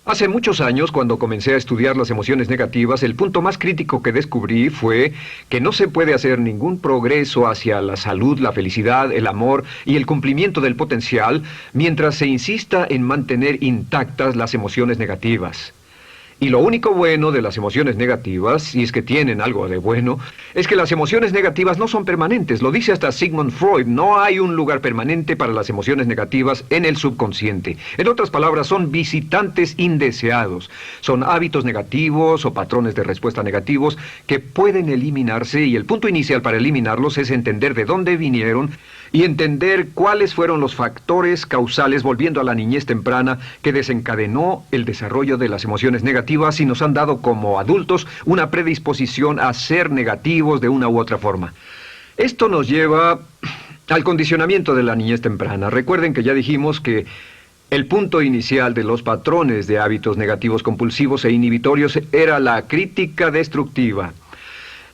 Hace muchos años, cuando comencé a estudiar las emociones negativas, el punto más crítico que descubrí fue que no se puede hacer ningún progreso hacia la salud, la felicidad, el amor y el cumplimiento del potencial mientras se insista en mantener intactas las emociones negativas. Y lo único bueno de las emociones negativas, si es que tienen algo de bueno, es que las emociones negativas no son permanentes. Lo dice hasta Sigmund Freud, no hay un lugar permanente para las emociones negativas en el subconsciente. En otras palabras, son visitantes indeseados. Son hábitos negativos o patrones de respuesta negativos que pueden eliminarse, y el punto inicial para eliminarlos es entender de dónde vinieron y entender cuáles fueron los factores causales, volviendo a la niñez temprana, que desencadenó el desarrollo de las emociones negativas y nos han dado como adultos una predisposición a ser negativos de una u otra forma. Esto nos lleva al condicionamiento de la niñez temprana. Recuerden que ya dijimos que el punto inicial de los patrones de hábitos negativos compulsivos e inhibitorios era la crítica destructiva.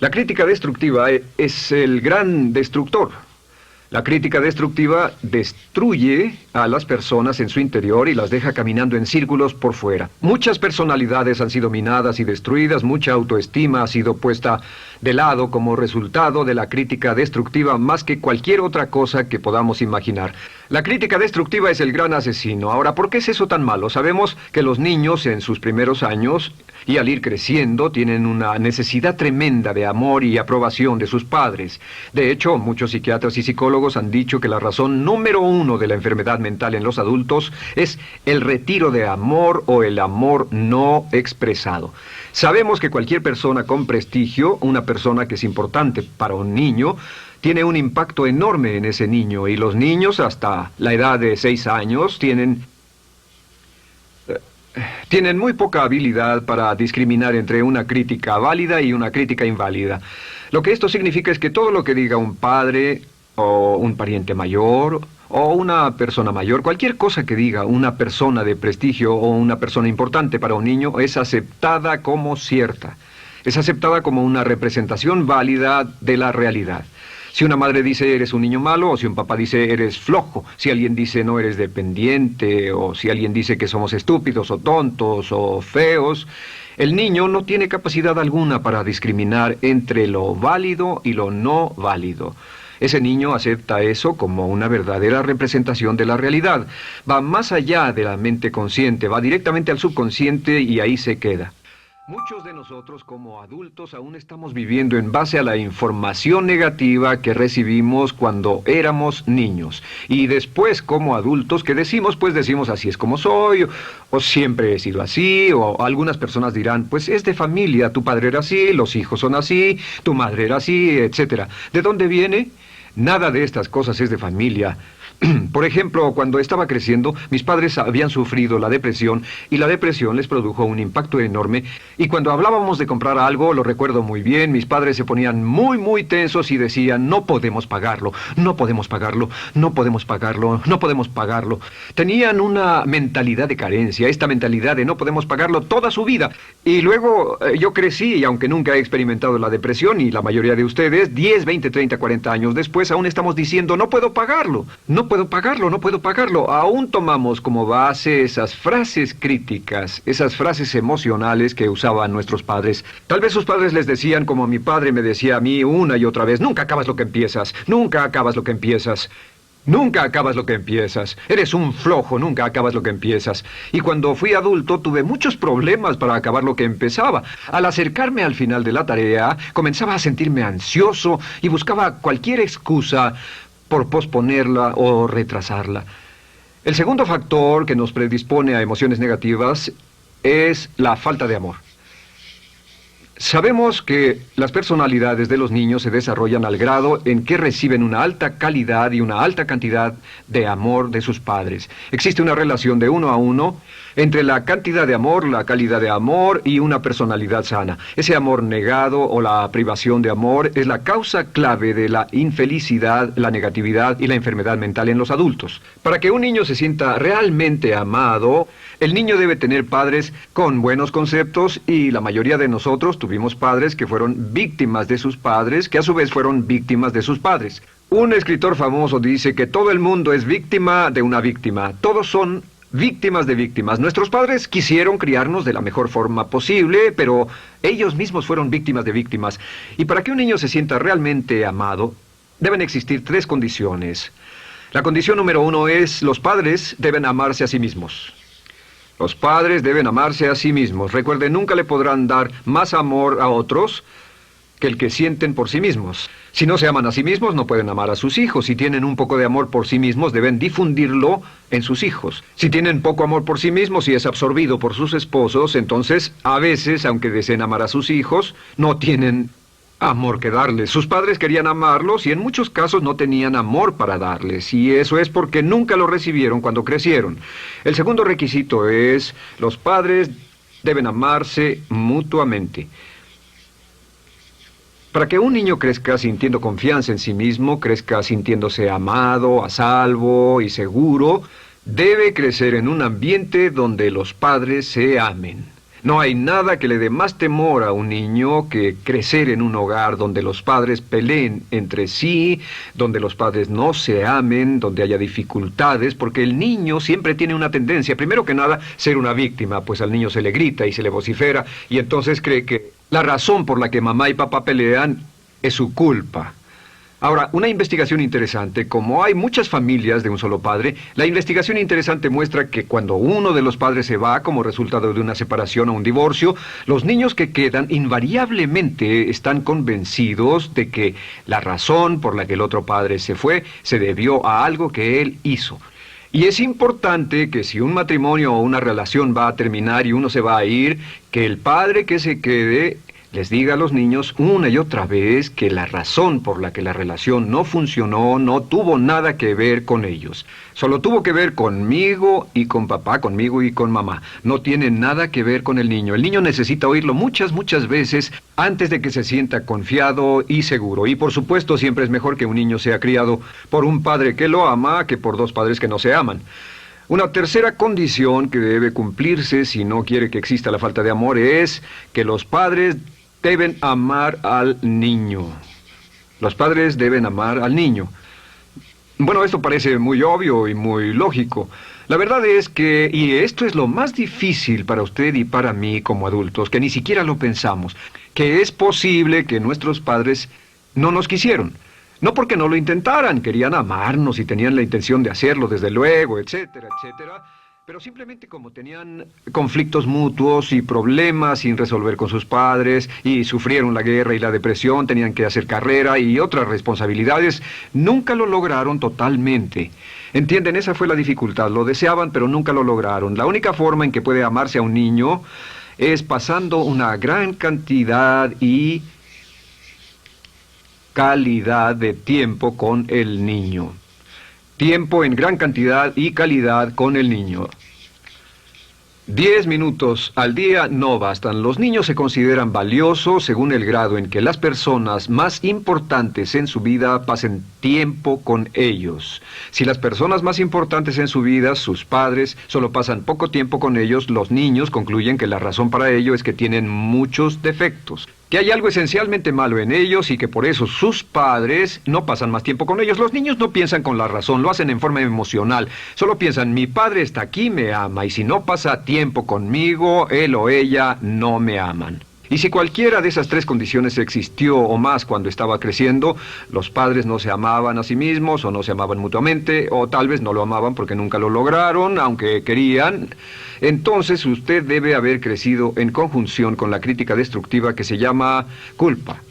La crítica destructiva es el gran destructor. La crítica destructiva destruye a las personas en su interior y las deja caminando en círculos por fuera. Muchas personalidades han sido minadas y destruidas, mucha autoestima ha sido puesta de lado como resultado de la crítica destructiva más que cualquier otra cosa que podamos imaginar. La crítica destructiva es el gran asesino. Ahora, ¿por qué es eso tan malo? Sabemos que los niños en sus primeros años y al ir creciendo tienen una necesidad tremenda de amor y aprobación de sus padres. De hecho, muchos psiquiatras y psicólogos han dicho que la razón número uno de la enfermedad mental en los adultos es el retiro de amor o el amor no expresado. Sabemos que cualquier persona con prestigio, una persona que es importante para un niño, tiene un impacto enorme en ese niño, y los niños hasta la edad de 6 años tienen muy poca habilidad para discriminar entre una crítica válida y una crítica inválida. Lo que esto significa es que todo lo que diga un padre o un pariente mayor o una persona mayor, cualquier cosa que diga una persona de prestigio o una persona importante para un niño es aceptada como cierta. Es aceptada como una representación válida de la realidad. Si una madre dice eres un niño malo, o si un papá dice eres flojo, si alguien dice no eres dependiente, o si alguien dice que somos estúpidos o tontos o feos, el niño no tiene capacidad alguna para discriminar entre lo válido y lo no válido. Ese niño acepta eso como una verdadera representación de la realidad. Va más allá de la mente consciente, va directamente al subconsciente y ahí se queda. Muchos de nosotros como adultos aún estamos viviendo en base a la información negativa que recibimos cuando éramos niños. Y después como adultos que decimos, pues decimos así es como soy, o siempre he sido así, o algunas personas dirán, pues es de familia, tu padre era así, los hijos son así, tu madre era así, etc. ¿De dónde viene? Nada de estas cosas es de familia. Por ejemplo, cuando estaba creciendo, mis padres habían sufrido la depresión y la depresión les produjo un impacto enorme. Y cuando hablábamos de comprar algo, lo recuerdo muy bien, mis padres se ponían muy tensos y decían, no podemos pagarlo, no podemos pagarlo, no podemos pagarlo, no podemos pagarlo. Tenían una mentalidad de carencia, esta mentalidad de no podemos pagarlo toda su vida. Y luego yo crecí y aunque nunca he experimentado la depresión, y la mayoría de ustedes, 10, 20, 30, 40 años después, aún estamos diciendo, no puedo pagarlo, no puedo pagarlo, no puedo pagarlo. Aún tomamos como base esas frases críticas, esas frases emocionales que usaban nuestros padres. Tal vez sus padres les decían como mi padre me decía a mí una y otra vez, nunca acabas lo que empiezas, nunca acabas lo que empiezas. Nunca acabas lo que empiezas. Eres un flojo, nunca acabas lo que empiezas. Y cuando fui adulto tuve muchos problemas para acabar lo que empezaba. Al acercarme al final de la tarea, comenzaba a sentirme ansioso y buscaba cualquier excusa por posponerla o retrasarla. El segundo factor que nos predispone a emociones negativas es la falta de amor. Sabemos que las personalidades de los niños se desarrollan al grado en que reciben una alta calidad y una alta cantidad de amor de sus padres. Existe una relación de 1 a 1 entre la cantidad de amor, la calidad de amor y una personalidad sana. Ese amor negado o la privación de amor es la causa clave de la infelicidad, la negatividad y la enfermedad mental en los adultos. Para que un niño se sienta realmente amado, el niño debe tener padres con buenos conceptos, y la mayoría de nosotros tuvimos padres que fueron víctimas de sus padres, que a su vez fueron víctimas de sus padres. Un escritor famoso dice que todo el mundo es víctima de una víctima. Todos son víctimas de víctimas. Nuestros padres quisieron criarnos de la mejor forma posible, pero ellos mismos fueron víctimas de víctimas. Y para que un niño se sienta realmente amado, deben existir 3 condiciones. La condición número 1 es: los padres deben amarse a sí mismos. Los padres deben amarse a sí mismos. Recuerden, nunca le podrán dar más amor a otros que el que sienten por sí mismos. Si no se aman a sí mismos, no pueden amar a sus hijos. Si tienen un poco de amor por sí mismos, deben difundirlo en sus hijos. Si tienen poco amor por sí mismos y es absorbido por sus esposos, entonces, a veces, aunque deseen amar a sus hijos, no tienen amor que darles. Sus padres querían amarlos y en muchos casos no tenían amor para darles. Y eso es porque nunca lo recibieron cuando crecieron. El segundo requisito es: los padres deben amarse mutuamente. Para que un niño crezca sintiendo confianza en sí mismo, crezca sintiéndose amado, a salvo y seguro, debe crecer en un ambiente donde los padres se amen. No hay nada que le dé más temor a un niño que crecer en un hogar donde los padres peleen entre sí, donde los padres no se amen, donde haya dificultades, porque el niño siempre tiene una tendencia, primero que nada, ser una víctima, pues al niño se le grita y se le vocifera, y entonces cree que la razón por la que mamá y papá pelean es su culpa. Ahora, una investigación interesante: como hay muchas familias de un solo padre, la investigación interesante muestra que cuando uno de los padres se va como resultado de una separación o un divorcio, los niños que quedan invariablemente están convencidos de que la razón por la que el otro padre se fue se debió a algo que él hizo. Y es importante que si un matrimonio o una relación va a terminar y uno se va a ir, que el padre que se quede les diga a los niños una y otra vez que la razón por la que la relación no funcionó no tuvo nada que ver con ellos. Solo tuvo que ver conmigo y con papá, conmigo y con mamá. No tiene nada que ver con el niño. El niño necesita oírlo muchas veces antes de que se sienta confiado y seguro. Y por supuesto, siempre es mejor que un niño sea criado por un padre que lo ama que por 2 padres que no se aman. Una tercera condición que debe cumplirse si no quiere que exista la falta de amor es que los padres deben amar al niño. Los padres deben amar al niño. Bueno, esto parece muy obvio y muy lógico. La verdad es que, y esto es lo más difícil para usted y para mí como adultos, que ni siquiera lo pensamos, que es posible que nuestros padres no nos quisieron. No porque no lo intentaran, querían amarnos y tenían la intención de hacerlo, desde luego, etcétera, etcétera. Pero simplemente como tenían conflictos mutuos y problemas sin resolver con sus padres, y sufrieron la guerra y la depresión, tenían que hacer carrera y otras responsabilidades, nunca lo lograron totalmente. ¿Entienden? Esa fue la dificultad. Lo deseaban, pero nunca lo lograron. La única forma en que puede amarse a un niño es pasando una gran cantidad y calidad de tiempo con el niño. Tiempo en gran cantidad y calidad con el niño. 10 minutos al día no bastan. Los niños se consideran valiosos según el grado en que las personas más importantes en su vida pasen tiempo con ellos. Si las personas más importantes en su vida, sus padres, solo pasan poco tiempo con ellos, los niños concluyen que la razón para ello es que tienen muchos defectos, que hay algo esencialmente malo en ellos y que por eso sus padres no pasan más tiempo con ellos. Los niños no piensan con la razón, lo hacen en forma emocional. Solo piensan: mi padre está aquí, me ama, y si no pasa tiempo conmigo, él o ella no me aman. Y si cualquiera de esas 3 condiciones existió o más cuando estaba creciendo, los padres no se amaban a sí mismos, o no se amaban mutuamente, o tal vez no lo amaban porque nunca lo lograron, aunque querían, entonces usted debe haber crecido en conjunción con la crítica destructiva que se llama culpa.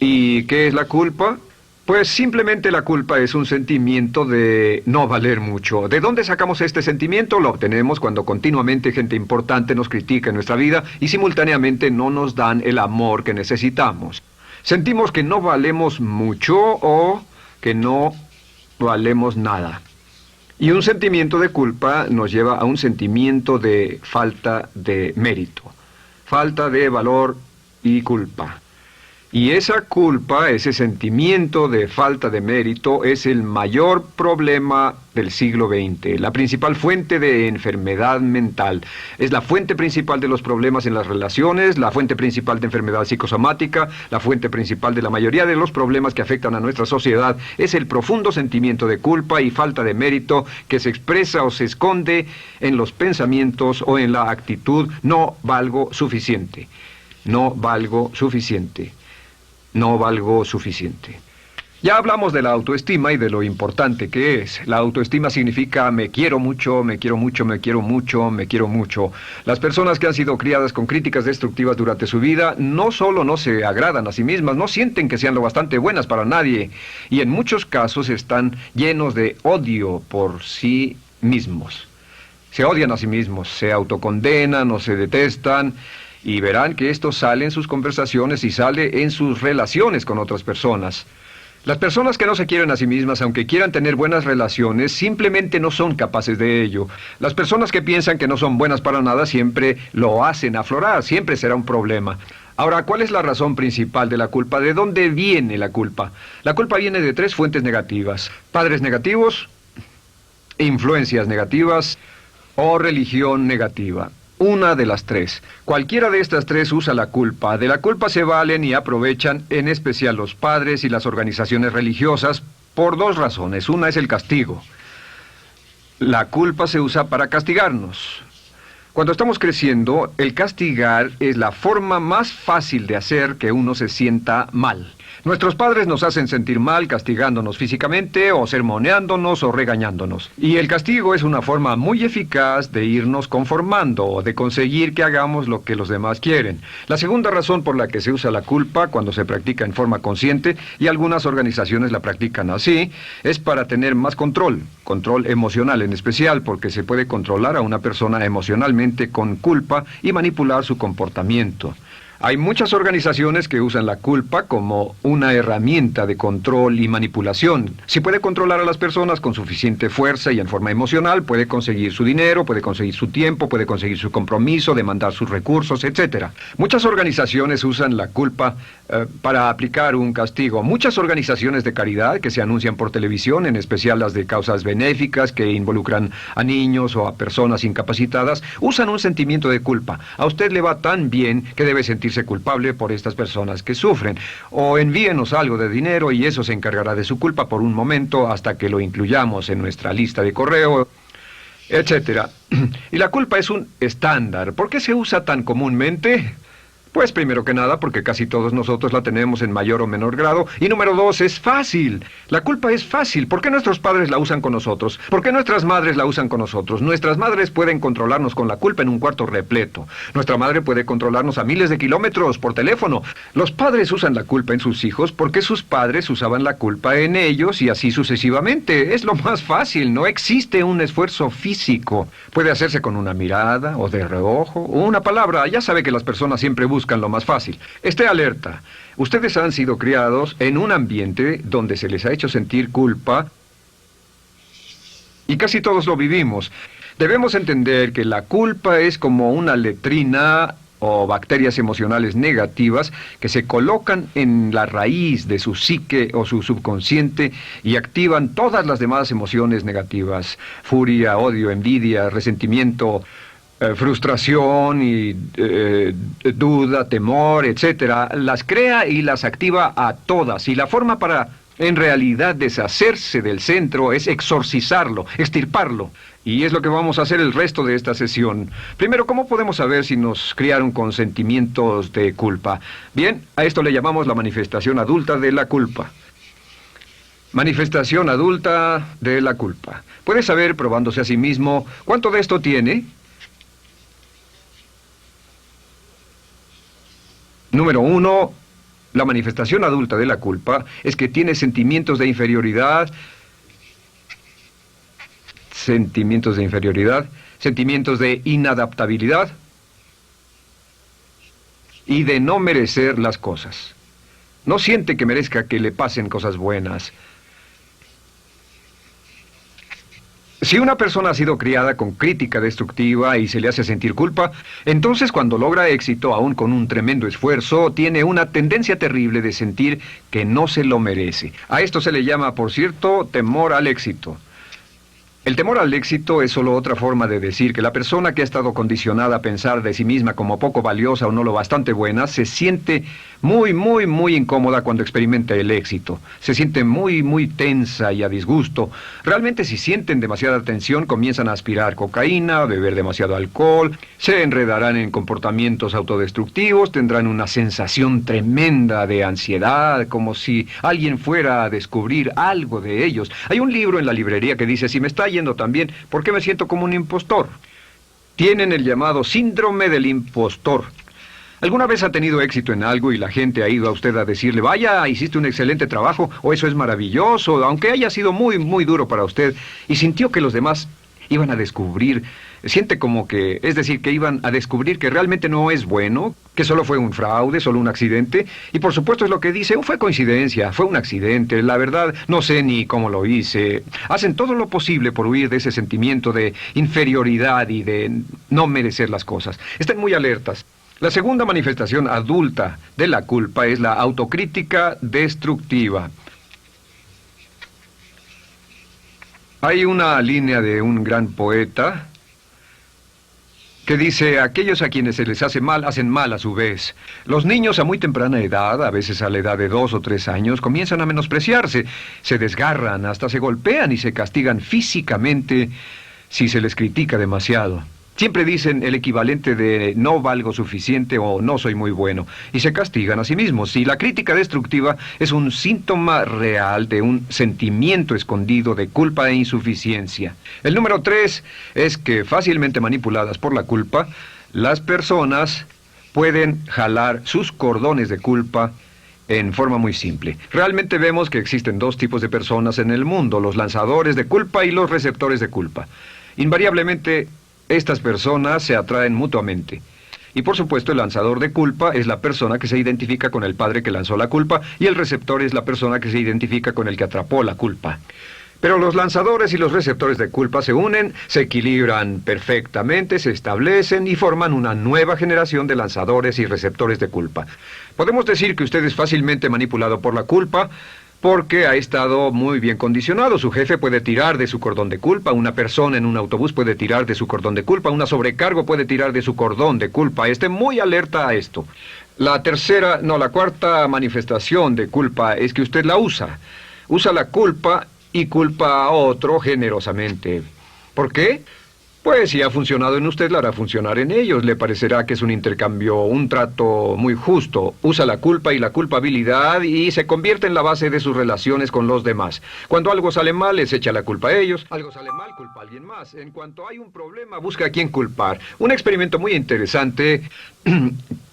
¿Y qué es la culpa? Pues simplemente la culpa es un sentimiento de no valer mucho. ¿De dónde sacamos este sentimiento? Lo obtenemos cuando continuamente gente importante nos critica en nuestra vida y simultáneamente no nos dan el amor que necesitamos. Sentimos que no valemos mucho o que no valemos nada. Y un sentimiento de culpa nos lleva a un sentimiento de falta de mérito, falta de valor y culpa. Y esa culpa, ese sentimiento de falta de mérito, es el mayor problema del siglo XX, la principal fuente de enfermedad mental. Es la fuente principal de los problemas en las relaciones, la fuente principal de enfermedad psicosomática, la fuente principal de la mayoría de los problemas que afectan a nuestra sociedad. Es el profundo sentimiento de culpa y falta de mérito que se expresa o se esconde en los pensamientos o en la actitud: no valgo suficiente, no valgo suficiente. No valgo suficiente. Ya hablamos de la autoestima y de lo importante que es. La autoestima significa me quiero mucho, me quiero mucho, me quiero mucho, me quiero mucho. Las personas que han sido criadas con críticas destructivas durante su vida no solo no se agradan a sí mismas, no sienten que sean lo bastante buenas para nadie, y en muchos casos están llenos de odio por sí mismos. Se odian a sí mismos, se autocondenan o se detestan. Y verán que esto sale en sus conversaciones y sale en sus relaciones con otras personas. Las personas que no se quieren a sí mismas, aunque quieran tener buenas relaciones, simplemente no son capaces de ello. Las personas que piensan que no son buenas para nada siempre lo hacen aflorar, siempre será un problema. Ahora, ¿cuál es la razón principal de la culpa? ¿De dónde viene la culpa? La culpa viene de 3 fuentes negativas: padres negativos, influencias negativas o religión negativa. Una de las 3. Cualquiera de estas 3 usa la culpa. De la culpa se valen y aprovechan, en especial los padres y las organizaciones religiosas, por 2 razones. Una es el castigo. La culpa se usa para castigarnos. Cuando estamos creciendo, el castigar es la forma más fácil de hacer que uno se sienta mal. Nuestros padres nos hacen sentir mal castigándonos físicamente o sermoneándonos o regañándonos. Y el castigo es una forma muy eficaz de irnos conformando o de conseguir que hagamos lo que los demás quieren. La segunda razón por la que se usa la culpa cuando se practica en forma consciente, y algunas organizaciones la practican así, es para tener más control emocional en especial, porque se puede controlar a una persona emocionalmente con culpa y manipular su comportamiento. Hay muchas organizaciones que usan la culpa como una herramienta de control y manipulación. Si puede controlar a las personas con suficiente fuerza y en forma emocional, puede conseguir su dinero, puede conseguir su tiempo, puede conseguir su compromiso, demandar sus recursos, etc. Muchas organizaciones usan la culpa para aplicar un castigo. Muchas organizaciones de caridad que se anuncian por televisión, en especial las de causas benéficas que involucran a niños o a personas incapacitadas, usan un sentimiento de culpa. A usted le va tan bien que debe sentirse culpable por estas personas que sufren. O envíenos algo de dinero y eso se encargará de su culpa por un momento hasta que lo incluyamos en nuestra lista de correo, etcétera. Y la culpa es un estándar. ¿Por qué se usa tan comúnmente? Pues primero que nada porque casi todos nosotros la tenemos en mayor o menor grado. Y número 2, es fácil. La culpa es fácil. ¿Por qué nuestros padres la usan con nosotros? ¿Por qué nuestras madres la usan con nosotros? Nuestras madres pueden controlarnos con la culpa en un cuarto repleto. Nuestra madre puede controlarnos a miles de kilómetros por teléfono. Los padres usan la culpa en sus hijos porque sus padres usaban la culpa en ellos y así sucesivamente. Es lo más fácil. No existe un esfuerzo físico. Puede hacerse con una mirada o de reojo o una palabra. Ya sabe que las personas siempre buscan lo más fácil. Esté alerta. Ustedes han sido criados en un ambiente donde se les ha hecho sentir culpa y casi todos lo vivimos. Debemos entender que la culpa es como una letrina o bacterias emocionales negativas que se colocan en la raíz de su psique o su subconsciente y activan todas las demás emociones negativas: furia, odio, envidia, resentimiento, frustración y duda, temor, etcétera. Las crea y las activa a todas. Y la forma para, en realidad, deshacerse del centro es exorcizarlo, extirparlo. Y es lo que vamos a hacer el resto de esta sesión. Primero, ¿cómo podemos saber si nos criaron con sentimientos de culpa? Bien, a esto le llamamos la manifestación adulta de la culpa. Manifestación adulta de la culpa. Puede saber, probándose a sí mismo, ¿cuánto de esto tiene? Número 1, la manifestación adulta de la culpa es que tiene sentimientos de inferioridad, sentimientos de inadaptabilidad y de no merecer las cosas. No siente que merezca que le pasen cosas buenas. Si una persona ha sido criada con crítica destructiva y se le hace sentir culpa, entonces cuando logra éxito, aún con un tremendo esfuerzo, tiene una tendencia terrible de sentir que no se lo merece. A esto se le llama, por cierto, temor al éxito. El temor al éxito es solo otra forma de decir que la persona que ha estado condicionada a pensar de sí misma como poco valiosa o no lo bastante buena, se siente muy incómoda cuando experimenta el éxito. Se siente muy tensa y a disgusto. Realmente si sienten demasiada tensión, comienzan a aspirar cocaína, a beber demasiado alcohol, se enredarán en comportamientos autodestructivos, tendrán una sensación tremenda de ansiedad, como si alguien fuera a descubrir algo de ellos. Hay un libro en la librería que dice, si me está yendo tan bien, ¿por qué me siento como un impostor? Tienen el llamado síndrome del impostor. ¿Alguna vez ha tenido éxito en algo y la gente ha ido a usted a decirle, vaya, hiciste un excelente trabajo, o eso es maravilloso, aunque haya sido muy duro para usted, y sintió que los demás iban a descubrir, siente como que, es decir, que iban a descubrir que realmente no es bueno, que solo fue un fraude, solo un accidente, y por supuesto es lo que dice, fue coincidencia, fue un accidente, la verdad, no sé ni cómo lo hice. Hacen todo lo posible por huir de ese sentimiento de inferioridad y de no merecer las cosas. Estén muy alertas. La segunda manifestación adulta de la culpa es la autocrítica destructiva. Hay una línea de un gran poeta que dice, aquellos a quienes se les hace mal, hacen mal a su vez. Los niños a muy temprana edad, a veces a la edad de 2 o 3 años, comienzan a menospreciarse, se desgarran, hasta se golpean y se castigan físicamente si se les critica demasiado. Siempre dicen el equivalente de no valgo suficiente o no soy muy bueno, y se castigan a sí mismos. Y la crítica destructiva es un síntoma real de un sentimiento escondido de culpa e insuficiencia. El número 3 es que fácilmente manipuladas por la culpa, las personas pueden jalar sus cordones de culpa en forma muy simple. Realmente vemos que existen 2 tipos de personas en el mundo, los lanzadores de culpa y los receptores de culpa. Invariablemente, estas personas se atraen mutuamente. Y por supuesto el lanzador de culpa es la persona que se identifica con el padre que lanzó la culpa y el receptor es la persona que se identifica con el que atrapó la culpa. Pero los lanzadores y los receptores de culpa se unen, se equilibran perfectamente, se establecen y forman una nueva generación de lanzadores y receptores de culpa. Podemos decir que usted es fácilmente manipulado por la culpa, porque ha estado muy bien condicionado. Su jefe puede tirar de su cordón de culpa, una persona en un autobús puede tirar de su cordón de culpa, una sobrecargo puede tirar de su cordón de culpa. Esté muy alerta a esto. La cuarta manifestación de culpa es que usted la usa. Usa la culpa y culpa a otro generosamente. ¿Por qué? Pues si ha funcionado en usted, la hará funcionar en ellos. Le parecerá que es un intercambio, un trato muy justo. Usa la culpa y la culpabilidad y se convierte en la base de sus relaciones con los demás. Cuando algo sale mal, les echa la culpa a ellos. Algo sale mal, culpa a alguien más. En cuanto hay un problema, busca a quién culpar. Un experimento muy interesante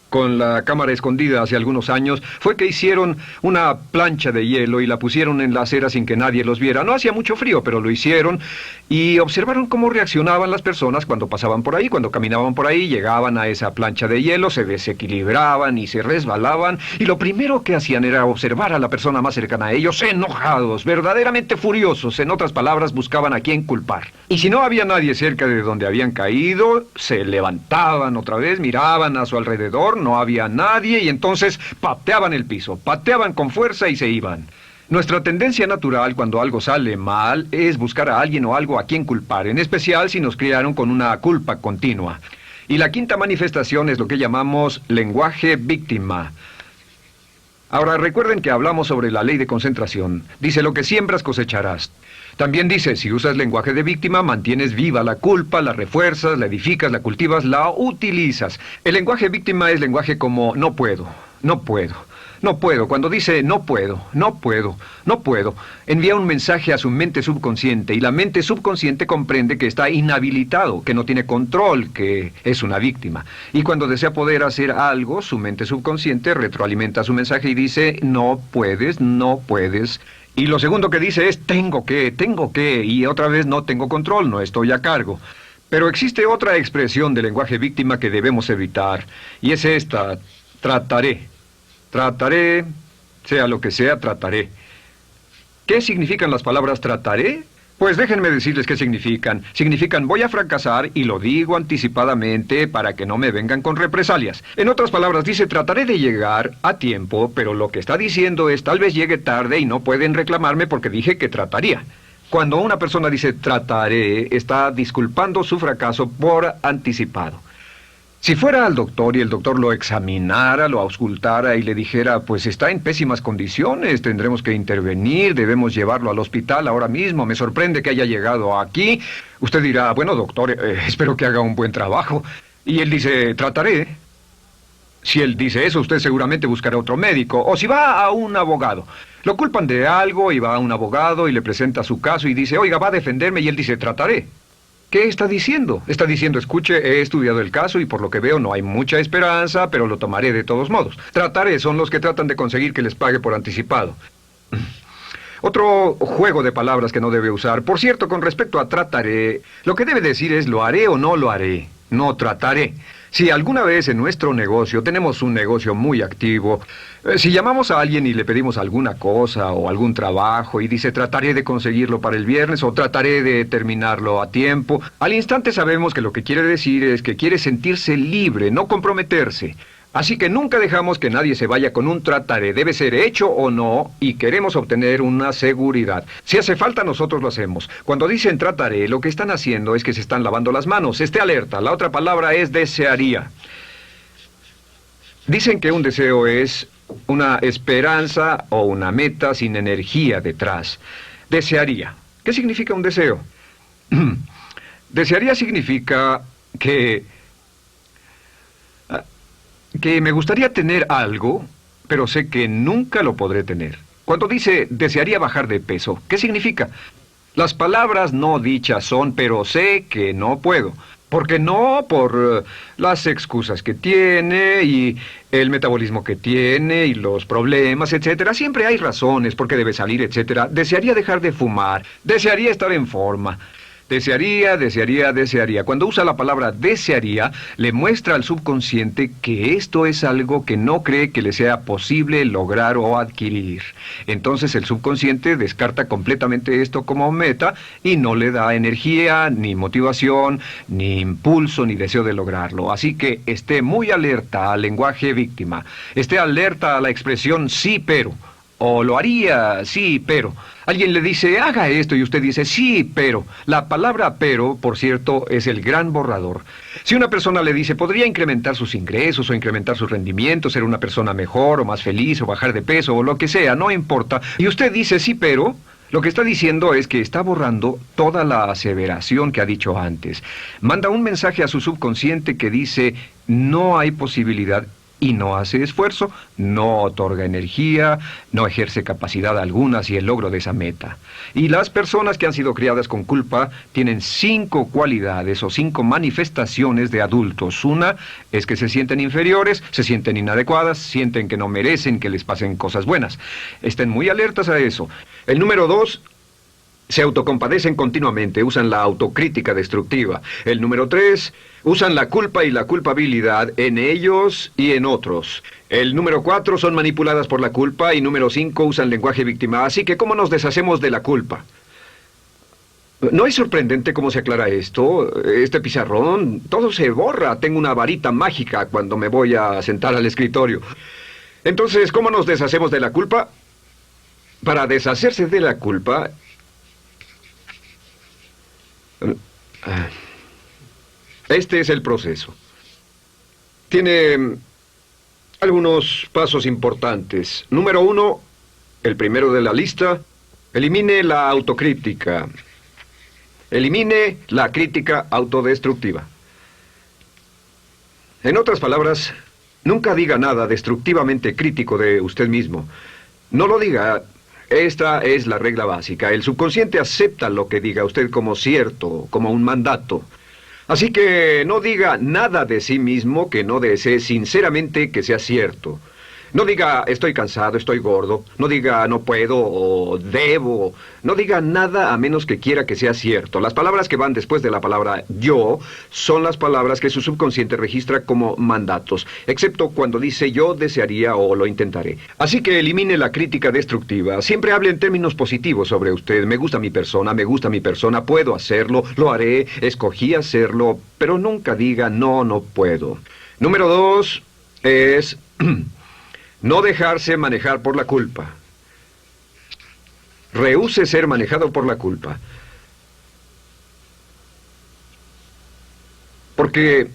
con la cámara escondida hace algunos años, fue que hicieron una plancha de hielo y la pusieron en la acera sin que nadie los viera. No hacía mucho frío, pero lo hicieron y observaron cómo reaccionaban las personas cuando pasaban por ahí, cuando caminaban por ahí, llegaban a esa plancha de hielo, se desequilibraban y se resbalaban, y lo primero que hacían era observar a la persona más cercana a ellos, enojados, verdaderamente furiosos, en otras palabras, buscaban a quién culpar. Y si no había nadie cerca de donde habían caído, se levantaban otra vez, miraban a su alrededor, no había nadie y entonces pateaban el piso, pateaban con fuerza y se iban. Nuestra tendencia natural cuando algo sale mal es buscar a alguien o algo a quien culpar, en especial si nos criaron con una culpa continua. Y la quinta manifestación es lo que llamamos lenguaje víctima. Ahora recuerden que hablamos sobre la ley de concentración. Dice, lo que siembras cosecharás. También dice, si usas lenguaje de víctima, mantienes viva la culpa, la refuerzas, la edificas, la cultivas, la utilizas. El lenguaje víctima es lenguaje como no puedo, no puedo, no puedo. Cuando dice no puedo, no puedo, no puedo, envía un mensaje a su mente subconsciente y la mente subconsciente comprende que está inhabilitado, que no tiene control, que es una víctima. Y cuando desea poder hacer algo, su mente subconsciente retroalimenta su mensaje y dice no puedes, no puedes. Y lo segundo que dice es tengo que, y otra vez no tengo control, no estoy a cargo. Pero existe otra expresión del lenguaje víctima que debemos evitar, y es esta, trataré. Trataré, sea lo que sea, trataré. ¿Qué significan las palabras trataré? Pues déjenme decirles qué significan. Significan voy a fracasar y lo digo anticipadamente para que no me vengan con represalias. En otras palabras, dice trataré de llegar a tiempo, pero lo que está diciendo es tal vez llegue tarde y no pueden reclamarme porque dije que trataría. Cuando una persona dice trataré, está disculpando su fracaso por anticipado. Si fuera al doctor y el doctor lo examinara, lo auscultara y le dijera, pues está en pésimas condiciones, tendremos que intervenir, debemos llevarlo al hospital ahora mismo, me sorprende que haya llegado aquí. Usted dirá, bueno doctor, espero que haga un buen trabajo. Y él dice, trataré. Si él dice eso, usted seguramente buscará otro médico. O si va a un abogado. Lo culpan de algo y va a un abogado y le presenta su caso y dice, oiga, va a defenderme y él dice, trataré. ¿Qué está diciendo? Está diciendo, escuche, he estudiado el caso y por lo que veo no hay mucha esperanza, pero lo tomaré de todos modos. Trataré son los que tratan de conseguir que les pague por anticipado. Otro juego de palabras que no debe usar. Por cierto, con respecto a trataré, lo que debe decir es lo haré o no lo haré. No trataré. Si alguna vez en nuestro negocio, tenemos un negocio muy activo, si llamamos a alguien y le pedimos alguna cosa o algún trabajo y dice trataré de conseguirlo para el viernes o trataré de terminarlo a tiempo, al instante sabemos que lo que quiere decir es que quiere sentirse libre, no comprometerse. Así que nunca dejamos que nadie se vaya con un trataré, debe ser hecho o no, y queremos obtener una seguridad. Si hace falta, nosotros lo hacemos. Cuando dicen trataré, lo que están haciendo es que se están lavando las manos. Esté alerta, la otra palabra es desearía. Dicen que un deseo es una esperanza o una meta sin energía detrás. Desearía. ¿Qué significa un deseo? Desearía significa que me gustaría tener algo, pero sé que nunca lo podré tener. Cuando dice desearía bajar de peso, ¿qué significa? Las palabras no dichas son, pero sé que no puedo. ¿Por qué no? Por las excusas que tiene y el metabolismo que tiene y los problemas, etcétera. Siempre hay razones por qué debe salir, etcétera. Desearía dejar de fumar, desearía estar en forma. Desearía, desearía, desearía. Cuando usa la palabra desearía, le muestra al subconsciente que esto es algo que no cree que le sea posible lograr o adquirir. Entonces el subconsciente descarta completamente esto como meta y no le da energía, ni motivación, ni impulso, ni deseo de lograrlo. Así que esté muy alerta al lenguaje víctima. Esté alerta a la expresión sí, pero. O lo haría, sí, pero. Alguien le dice, haga esto, y usted dice, sí, pero. La palabra pero, por cierto, es el gran borrador. Si una persona le dice, podría incrementar sus ingresos o incrementar su rendimiento, ser una persona mejor o más feliz o bajar de peso o lo que sea, no importa. Y usted dice, sí, pero. Lo que está diciendo es que está borrando toda la aseveración que ha dicho antes. Manda un mensaje a su subconsciente que dice, no hay posibilidad. Y no hace esfuerzo, no otorga energía, no ejerce capacidad alguna hacia el logro de esa meta. Y las personas que han sido criadas con culpa tienen 5 cualidades o 5 manifestaciones de adultos. Una es que se sienten inferiores, se sienten inadecuadas, sienten que no merecen que les pasen cosas buenas. Estén muy alertas a eso. El número 2... se autocompadecen continuamente, usan la autocrítica destructiva. El número 3, usan la culpa y la culpabilidad en ellos y en otros. El número 4, son manipuladas por la culpa. Y número 5, usan lenguaje víctima. Así que, ¿cómo nos deshacemos de la culpa? ¿No es sorprendente cómo se aclara esto? Este pizarrón, todo se borra. Tengo una varita mágica cuando me voy a sentar al escritorio. Entonces, ¿cómo nos deshacemos de la culpa? Para deshacerse de la culpa... este es el proceso. Tiene algunos pasos importantes. Número 1, el primero de la lista, elimine la autocrítica. Elimine la crítica autodestructiva. En otras palabras, nunca diga nada destructivamente crítico de usted mismo. No lo diga. Esta es la regla básica. El subconsciente acepta lo que diga usted como cierto, como un mandato. Así que no diga nada de sí mismo que no desee sinceramente que sea cierto. No diga estoy cansado, estoy gordo. No diga no puedo o debo. No diga nada a menos que quiera que sea cierto. Las palabras que van después de la palabra yo son las palabras que su subconsciente registra como mandatos, excepto cuando dice yo desearía o lo intentaré. Así que elimine la crítica destructiva. Siempre hable en términos positivos sobre usted. Me gusta mi persona, puedo hacerlo, lo haré, escogí hacerlo, pero nunca diga no, no puedo. Número 2 es no dejarse manejar por la culpa. Rehúse ser manejado por la culpa. Porque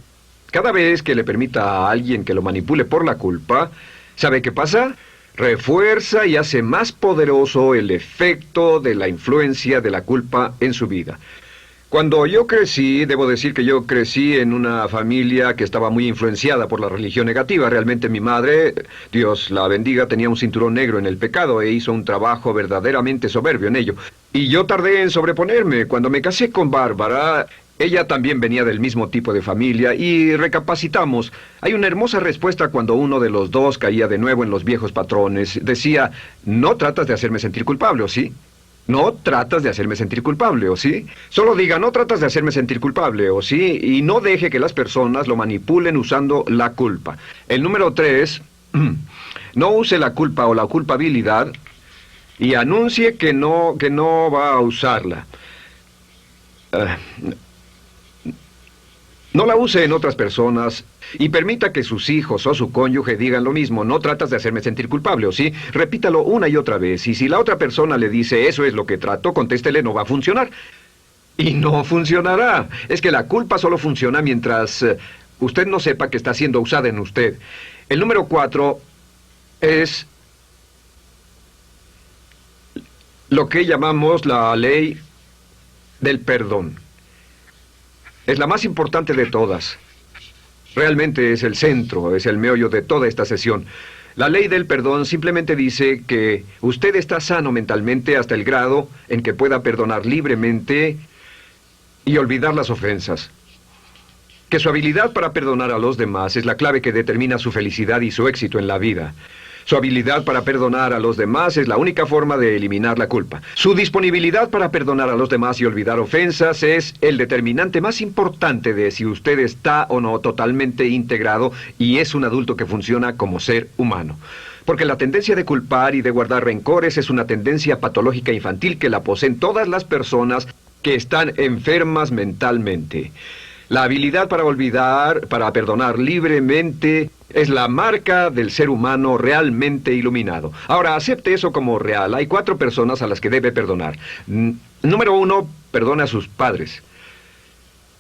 cada vez que le permita a alguien que lo manipule por la culpa, ¿sabe qué pasa? Refuerza y hace más poderoso el efecto de la influencia de la culpa en su vida. Cuando yo crecí, debo decir que yo crecí en una familia que estaba muy influenciada por la religión negativa. Realmente mi madre, Dios la bendiga, tenía un cinturón negro en el pecado e hizo un trabajo verdaderamente soberbio en ello. Y yo tardé en sobreponerme. Cuando me casé con Bárbara, ella también venía del mismo tipo de familia y recapacitamos. Hay una hermosa respuesta cuando uno de los dos caía de nuevo en los viejos patrones. Decía, no tratas de hacerme sentir culpable, ¿o sí? No tratas de hacerme sentir culpable, ¿o sí? Solo diga, no tratas de hacerme sentir culpable, ¿o sí? Y no deje que las personas lo manipulen usando la culpa. El número 3, no use la culpa o la culpabilidad y anuncie que no va a usarla. No la use en otras personas y permita que sus hijos o su cónyuge digan lo mismo. No tratas de hacerme sentir culpable, ¿o sí? Repítalo una y otra vez. Y si la otra persona le dice, eso es lo que trato, contéstele, no va a funcionar. Y no funcionará. Es que la culpa solo funciona mientras usted no sepa que está siendo usada en usted. El número 4 es lo que llamamos la ley del perdón. Es la más importante de todas. Realmente es el centro, es el meollo de toda esta sesión. La ley del perdón simplemente dice que usted está sano mentalmente hasta el grado en que pueda perdonar libremente y olvidar las ofensas. Que su habilidad para perdonar a los demás es la clave que determina su felicidad y su éxito en la vida. Su habilidad para perdonar a los demás es la única forma de eliminar la culpa. Su disponibilidad para perdonar a los demás y olvidar ofensas es el determinante más importante de si usted está o no totalmente integrado y es un adulto que funciona como ser humano. Porque la tendencia de culpar y de guardar rencores es una tendencia patológica infantil que la poseen todas las personas que están enfermas mentalmente. La habilidad para olvidar, para perdonar libremente, es la marca del ser humano realmente iluminado. Ahora, acepte eso como real. Hay 4 personas a las que debe perdonar. Número 1, perdone a sus padres.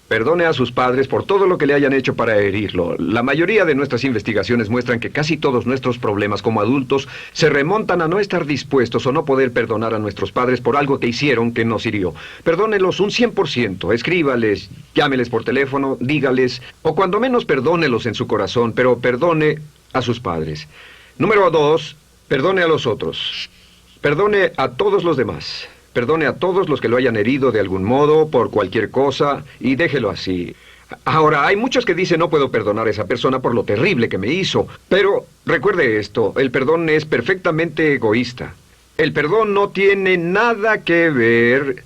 Perdone a sus padres por todo lo que le hayan hecho para herirlo. La mayoría de nuestras investigaciones muestran que casi todos nuestros problemas como adultos se remontan a no estar dispuestos o no poder perdonar a nuestros padres por algo que hicieron que nos hirió. Perdónelos un 100%, escríbales, llámeles por teléfono, dígales, o cuando menos perdónelos en su corazón, pero perdone a sus padres. Número 2, perdone a los otros. Perdone a todos los demás. Perdone a todos los que lo hayan herido de algún modo, por cualquier cosa, y déjelo así. Ahora, hay muchos que dicen no puedo perdonar a esa persona por lo terrible que me hizo. Pero recuerde esto, el perdón es perfectamente egoísta. El perdón no tiene nada que ver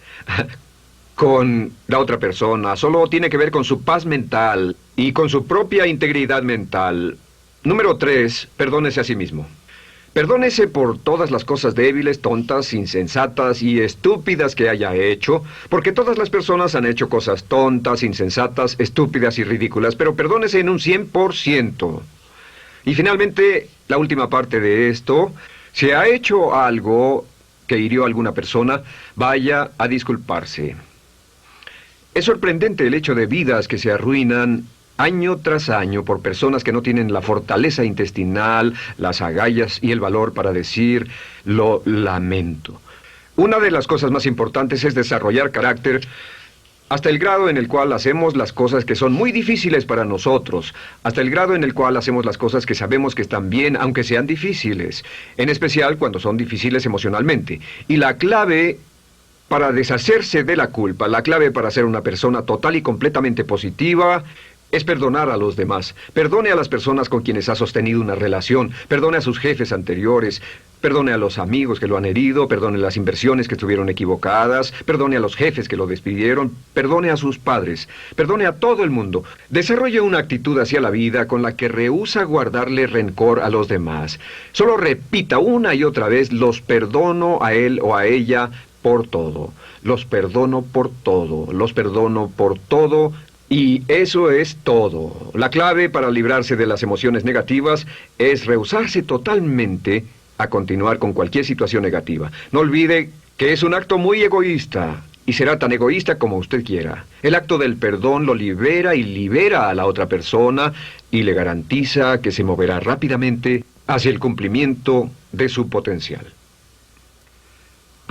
con la otra persona, solo tiene que ver con su paz mental y con su propia integridad mental. Número 3, perdónese a sí mismo. Perdónese por todas las cosas débiles, tontas, insensatas y estúpidas que haya hecho, porque todas las personas han hecho cosas tontas, insensatas, estúpidas y ridículas, pero perdónese en un 100%. Y finalmente, la última parte de esto, si ha hecho algo que hirió a alguna persona, vaya a disculparse. Es sorprendente el hecho de vidas que se arruinan año tras año por personas que no tienen la fortaleza intestinal, las agallas y el valor para decir lo lamento. Una de las cosas más importantes es desarrollar carácter hasta el grado en el cual hacemos las cosas que son muy difíciles para nosotros, hasta el grado en el cual hacemos las cosas que sabemos que están bien, aunque sean difíciles, en especial cuando son difíciles emocionalmente. Y la clave para deshacerse de la culpa, la clave para ser una persona total y completamente positiva, es perdonar a los demás. Perdone a las personas con quienes ha sostenido una relación. Perdone a sus jefes anteriores. Perdone a los amigos que lo han herido. Perdone las inversiones que estuvieron equivocadas. Perdone a los jefes que lo despidieron. Perdone a sus padres. Perdone a todo el mundo. Desarrolle una actitud hacia la vida con la que rehúsa guardarle rencor a los demás. Solo repita una y otra vez: los perdono a él o a ella por todo. Los perdono por todo. Los perdono por todo. Y eso es todo. La clave para librarse de las emociones negativas es rehusarse totalmente a continuar con cualquier situación negativa. No olvide que es un acto muy egoísta y será tan egoísta como usted quiera. El acto del perdón lo libera y libera a la otra persona y le garantiza que se moverá rápidamente hacia el cumplimiento de su potencial.